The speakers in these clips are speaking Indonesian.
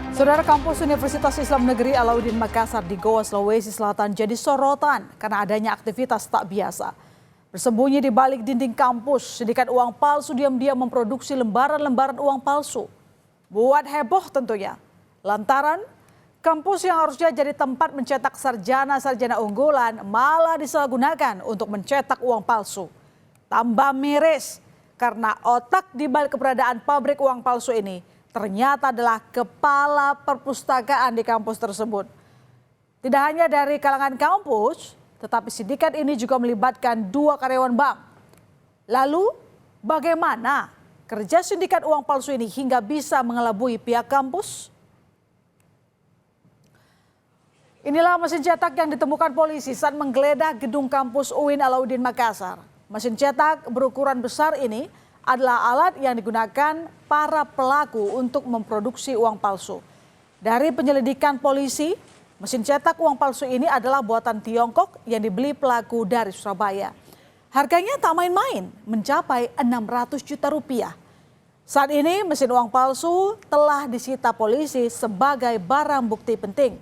Saudara, kampus Universitas Islam Negeri Alauddin Makassar di Goa, Sulawesi Selatan jadi sorotan karena adanya aktivitas tak biasa. Bersembunyi di balik dinding kampus, sindikat uang palsu diam-diam memproduksi lembaran-lembaran uang palsu. Buat heboh tentunya. Lantaran kampus yang harusnya jadi tempat mencetak sarjana-sarjana unggulan malah disalahgunakan untuk mencetak uang palsu. Tambah miris karena otak di balik keberadaan pabrik uang palsu ini ternyata adalah kepala perpustakaan di kampus tersebut. Tidak hanya dari kalangan kampus, tetapi sindikat ini juga melibatkan 2 karyawan bank. Lalu bagaimana kerja sindikat uang palsu ini hingga bisa mengelabui pihak kampus? Inilah mesin cetak yang ditemukan polisi saat menggeledah gedung kampus UIN Alauddin Makassar. Mesin cetak berukuran besar ini adalah alat yang digunakan para pelaku untuk memproduksi uang palsu. Dari penyelidikan polisi, mesin cetak uang palsu ini adalah buatan Tiongkok yang dibeli pelaku dari Surabaya. Harganya tak main-main, mencapai 600 juta rupiah. Saat ini mesin uang palsu telah disita polisi sebagai barang bukti penting.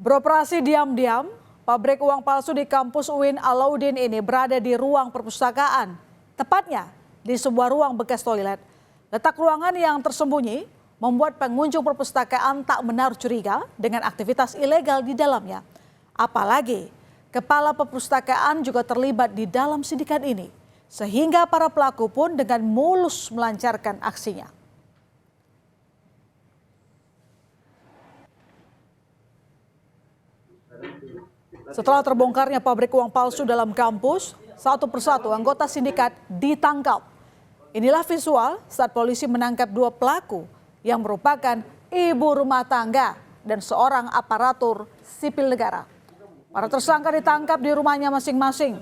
Beroperasi diam-diam, pabrik uang palsu di kampus UIN Alauddin ini berada di ruang perpustakaan, tepatnya di sebuah ruang bekas toilet. Letak ruangan yang tersembunyi membuat pengunjung perpustakaan tak menaruh curiga dengan aktivitas ilegal di dalamnya. Apalagi kepala perpustakaan juga terlibat di dalam sindikat ini, sehingga para pelaku pun dengan mulus melancarkan aksinya. Setelah terbongkarnya pabrik uang palsu dalam kampus, satu persatu anggota sindikat ditangkap. Inilah visual saat polisi menangkap 2 pelaku yang merupakan ibu rumah tangga dan seorang aparatur sipil negara. Para tersangka ditangkap di rumahnya masing-masing.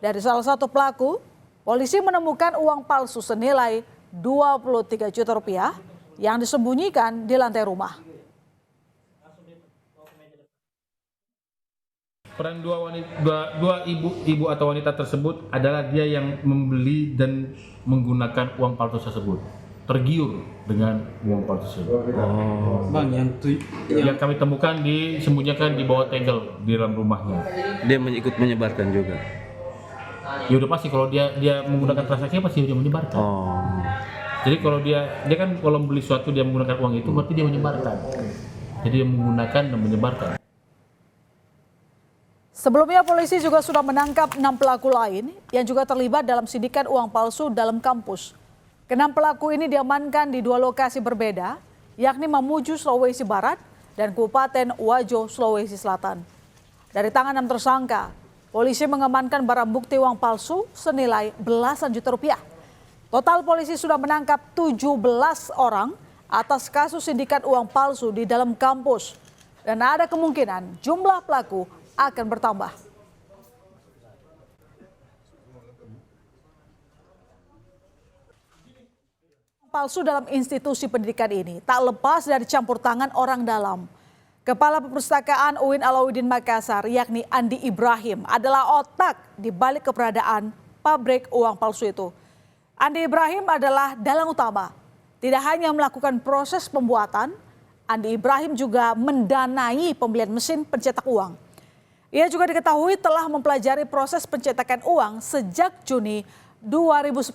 Dari salah satu pelaku, polisi menemukan uang palsu senilai 23 juta rupiah yang disembunyikan di lantai rumah. Peran dua ibu atau wanita tersebut adalah dia yang membeli dan menggunakan uang palsu tersebut, tergiur dengan uang palsu tersebut. Bang, yang kami temukan disembunyikan di bawah tegel di dalam rumahnya. dia ikut menyebarkan juga. Ya udah pasti kalau dia menggunakan transaksi pasti dia menyebarkan. Jadi kalau dia kan kalau membeli sesuatu dia menggunakan uang itu berarti dia menyebarkan. Jadi dia menggunakan dan menyebarkan. Sebelumnya polisi juga sudah menangkap 6 pelaku lain yang juga terlibat dalam sindikat uang palsu dalam kampus. Ke-6 pelaku ini diamankan di 2 lokasi berbeda, yakni Mamuju, Sulawesi Barat dan Kabupaten Wajo, Sulawesi Selatan. Dari tangan 6 tersangka, polisi mengamankan barang bukti uang palsu senilai belasan juta rupiah. Total polisi sudah menangkap 17 orang atas kasus sindikat uang palsu di dalam kampus. Dan ada kemungkinan jumlah pelaku akan bertambah. Palsu dalam institusi pendidikan ini tak lepas dari campur tangan orang dalam. Kepala Perpustakaan UIN Alauddin Makassar yakni Andi Ibrahim adalah otak di balik keberadaan pabrik uang palsu itu. Andi Ibrahim adalah dalang utama. Tidak hanya melakukan proses pembuatan, Andi Ibrahim juga mendanai pembelian mesin pencetak uang. Ia juga diketahui telah mempelajari proses pencetakan uang sejak Juni 2010.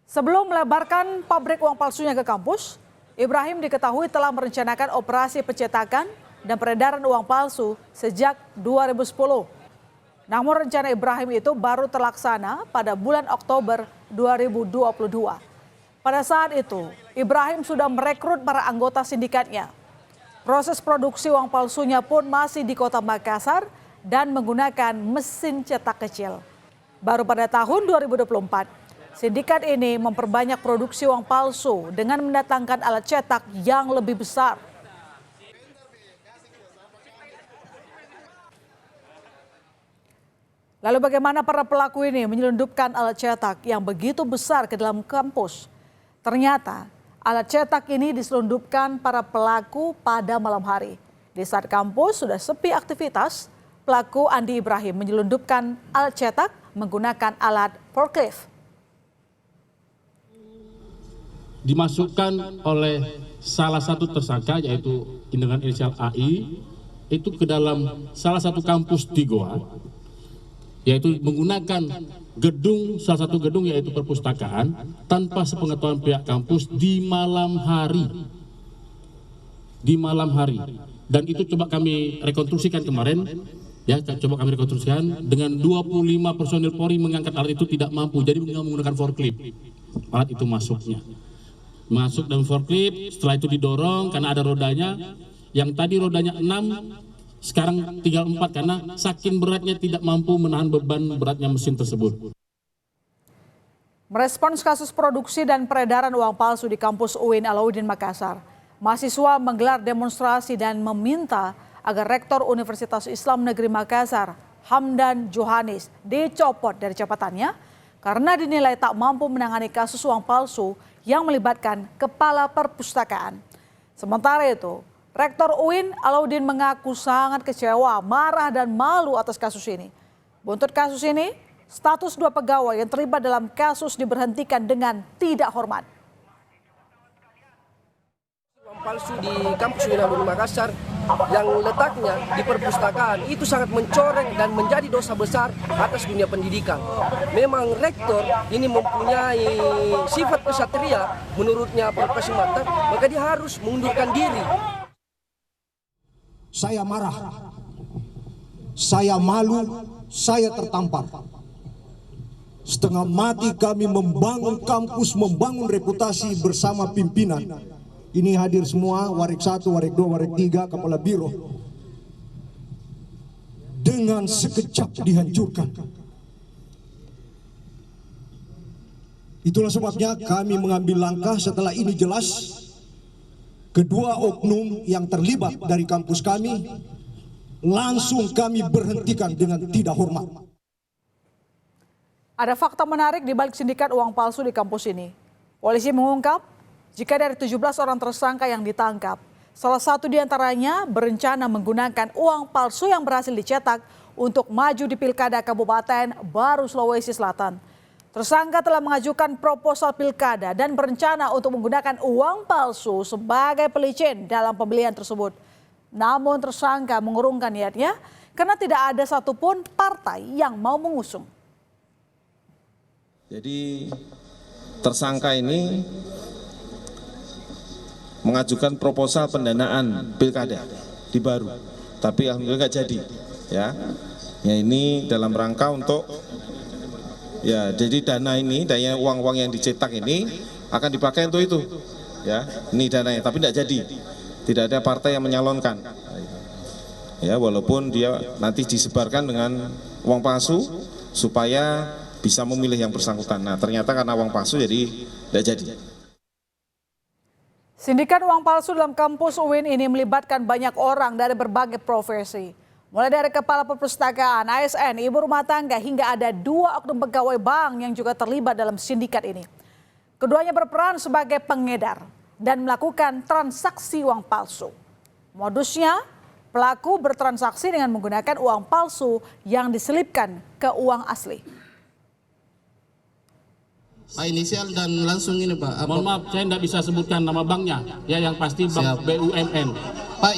Sebelum melebarkan pabrik uang palsunya ke kampus, Ibrahim diketahui telah merencanakan operasi pencetakan dan peredaran uang palsu sejak 2010. Namun rencana Ibrahim itu baru terlaksana pada bulan Oktober 2022. Pada saat itu, Ibrahim sudah merekrut para anggota sindikatnya. Proses produksi uang palsunya pun masih di kota Makassar dan menggunakan mesin cetak kecil. Baru pada tahun 2024, sindikat ini memperbanyak produksi uang palsu dengan mendatangkan alat cetak yang lebih besar. Lalu bagaimana para pelaku ini menyelundupkan alat cetak yang begitu besar ke dalam kampus? Ternyata alat cetak ini diselundupkan para pelaku pada malam hari. Di saat kampus sudah sepi aktivitas, pelaku Andi Ibrahim menyelundupkan alat cetak menggunakan alat forklift. Dimasukkan oleh salah satu tersangka yaitu dengan inisial AI itu ke dalam salah satu kampus di Goa, yaitu menggunakan salah satu gedung yaitu perpustakaan tanpa sepengetahuan pihak kampus di malam hari. Dan itu coba kami rekonstruksikan kemarin, ya, coba kami rekonstruksikan dengan 25 personil Polri mengangkat alat itu tidak mampu, jadi menggunakan forklift. Alat itu masuk dalam forklift, setelah itu didorong karena ada rodanya, yang tadi rodanya 6, sekarang tinggal 4 karena saking beratnya tidak mampu menahan beban beratnya mesin tersebut. Merespons kasus produksi dan peredaran uang palsu di kampus UIN Alauddin Makassar, mahasiswa menggelar demonstrasi dan meminta agar Rektor Universitas Islam Negeri Makassar, Hamdan Johanis, dicopot dari jabatannya karena dinilai tak mampu menangani kasus uang palsu yang melibatkan kepala perpustakaan. Sementara itu, Rektor UIN Alauddin mengaku sangat kecewa, marah dan malu atas kasus ini. Buntut kasus ini, status 2 pegawai yang terlibat dalam kasus diberhentikan dengan tidak hormat. Uang palsu di kampus UIN Alauddin Makassar yang letaknya di perpustakaan itu sangat mencoreng dan menjadi dosa besar atas dunia pendidikan. Memang rektor ini mempunyai sifat kesatria menurutnya Profesor Marta, maka dia harus mengundurkan diri. Saya marah, saya malu, saya tertampar. Setengah mati kami membangun kampus, membangun reputasi bersama pimpinan. Ini hadir semua, Warik 1, Warik 2, Warik 3, Kepala Biro. Dengan sekejap dihancurkan. Itulah sebabnya kami mengambil langkah setelah ini jelas. Kedua oknum yang terlibat dari kampus kami langsung kami berhentikan dengan tidak hormat. Ada fakta menarik di balik sindikat uang palsu di kampus ini. Polisi mengungkap jika dari 17 orang tersangka yang ditangkap, salah satu diantaranya berencana menggunakan uang palsu yang berhasil dicetak untuk maju di Pilkada Kabupaten Baru Sulawesi Selatan. Tersangka telah mengajukan proposal pilkada dan berencana untuk menggunakan uang palsu sebagai pelicin dalam pembelian tersebut. Namun tersangka mengurungkan niatnya karena tidak ada satupun partai yang mau mengusung. Jadi tersangka ini mengajukan proposal pendanaan pilkada di Baru, tapi alhamdulillah nggak jadi. Ya ini dalam rangka untuk jadi dana ini, dana uang-uang yang dicetak ini akan dipakai untuk itu. Ya, ini dananya, tapi tidak jadi. Tidak ada partai yang menyalonkan. Ya, walaupun dia nanti disebarkan dengan uang palsu supaya bisa memilih yang bersangkutan. Nah, ternyata karena uang palsu jadi tidak jadi. Sindikat uang palsu dalam kampus UIN ini melibatkan banyak orang dari berbagai profesi. Mulai dari kepala perpustakaan, ASN, ibu rumah tangga, hingga ada 2 oknum pegawai bank yang juga terlibat dalam sindikat ini. Keduanya berperan sebagai pengedar dan melakukan transaksi uang palsu. Modusnya, pelaku bertransaksi dengan menggunakan uang palsu yang diselipkan ke uang asli. Pak, inisial dan langsung ini Pak. Mohon maaf, saya tidak bisa sebutkan nama banknya, ya, yang pasti bank BUMN. Pak,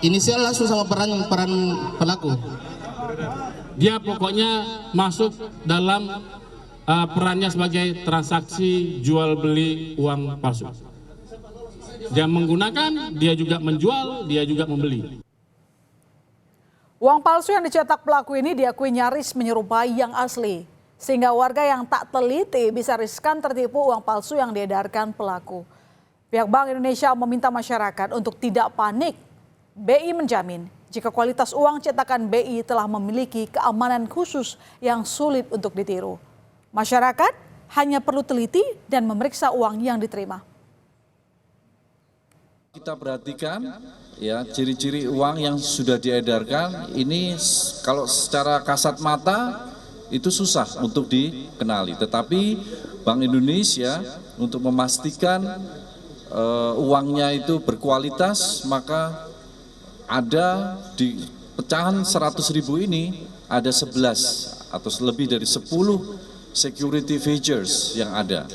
inisial langsung sama peran pelaku. Dia pokoknya masuk dalam perannya sebagai transaksi jual beli uang palsu. Dia menggunakan, dia juga menjual, dia juga membeli. Uang palsu yang dicetak pelaku ini diakui nyaris menyerupai yang asli. Sehingga warga yang tak teliti bisa riskan tertipu uang palsu yang diedarkan pelaku. Pihak Bank Indonesia meminta masyarakat untuk tidak panik. BI menjamin jika kualitas uang cetakan BI telah memiliki keamanan khusus yang sulit untuk ditiru. Masyarakat hanya perlu teliti dan memeriksa uang yang diterima. Kita perhatikan ya ciri-ciri uang yang sudah diedarkan ini kalau secara kasat mata itu susah untuk dikenali, tetapi Bank Indonesia untuk memastikan uangnya itu berkualitas maka ada di pecahan 100.000 ini ada 11 atau lebih dari 10 security features yang ada.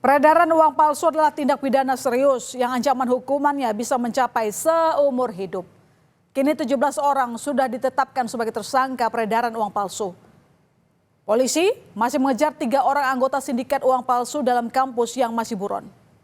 Peredaran uang palsu adalah tindak pidana serius yang ancaman hukumannya bisa mencapai seumur hidup. Kini 17 orang sudah ditetapkan sebagai tersangka peredaran uang palsu. Polisi masih mengejar 3 orang anggota sindikat uang palsu dalam kampus yang masih buron.